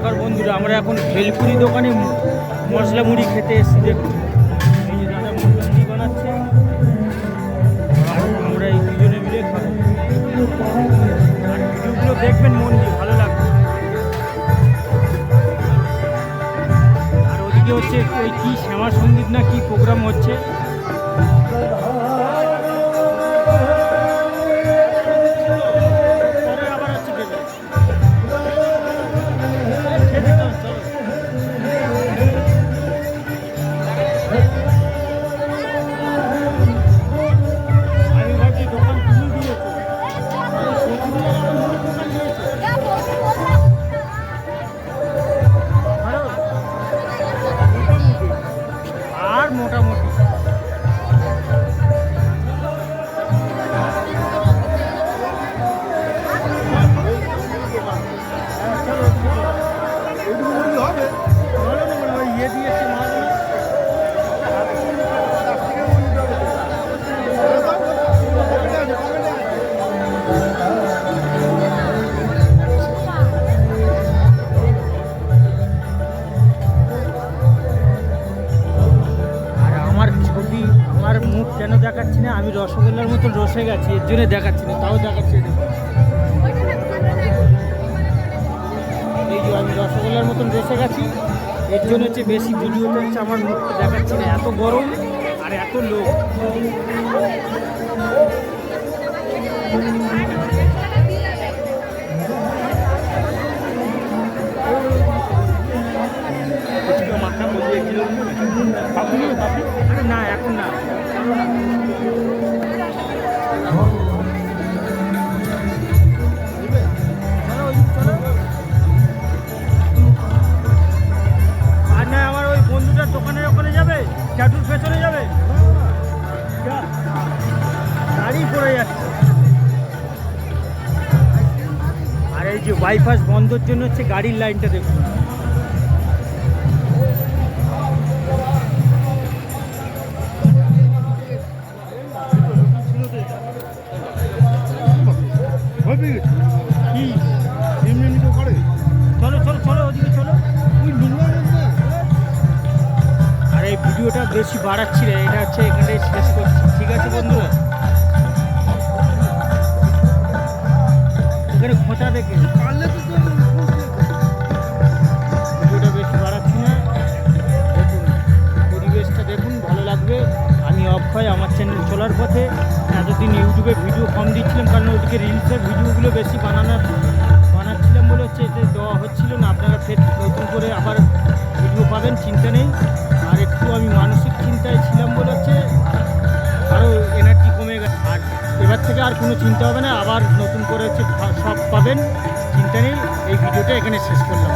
নমস্কার বন্ধুরা, আমরা এখন ভেলপুরি দোকানে মশলা মুড়ি খেতে এসেছি। দেখুন এই যে দাদা মশলা মুড়ি বানাচ্ছে, আর আমরা এই দুজনে মিলে খাবো। আর ভিডিওগুলো দেখবেন মন দিয়ে, ভালো লাগবে। আর ওদিকে হচ্ছে ওই কি শ্যামা সঙ্গীত না কি প্রোগ্রাম হচ্ছে। আর মোটামুটি ইয়ে দিয়েছে আমার মুখ কেন দেখাচ্ছি না, আমি রসগোল্লার মতন রসে গেছি, এর জন্য দেখাচ্ছি না, তাও দেখাচ্ছি। এই যে আমি রসগোল্লার মতন রসে গেছি, এর জন্য হচ্ছে বেশি ভিডিওতে হচ্ছে আমার মুখটা দেখাচ্ছি না। এত গরম আর এত লোক। না এখন না, আর না আমার ওই বন্ধুটার দোকানের ওখানে যাবে, ট্যাটুর পেছনে যাবে, গাড়ি পড়ে যাচ্ছে। আর এই যে বাইপাস বন্ধর জন্য হচ্ছে গাড়ির লাইনটা দেখুন। চলো চলো চলো ওদিকে চলো। আর এই ভিডিওটা বেশি বাড়াচ্ছি না, এটা হচ্ছে এখানে শেষ করছি। ঠিক আছে বন্ধুরা, এখানে খোঁচা দেখে ভিডিওটা বেশি বাড়াচ্ছি না। দেখুন পরিবেশটা দেখুন, ভালো লাগবে। আমি অক্ষয়, আমার চ্যানেল চলার পথে। এতদিন ইউটিউবে ভিডিও কম দিচ্ছিলাম, কারণ ওদিকে রিলসের ভিডিওগুলো বেশি বানাচ্ছিলাম বলে হচ্ছে এতে দেওয়া হচ্ছিল না। আপনারা ফের নতুন করে আবার ভিডিও পাবেন, চিন্তা নেই। আর একটু আমি মানসিক চিন্তায় ছিলাম বলে হচ্ছে আরও এনার্জি কমে গেছে। আর এবার থেকে আর কোনো চিন্তা হবে না, আবার নতুন করে হচ্ছে সব পাবেন, চিন্তা নেই। এই ভিডিওটা এখানে শেষ করলাম।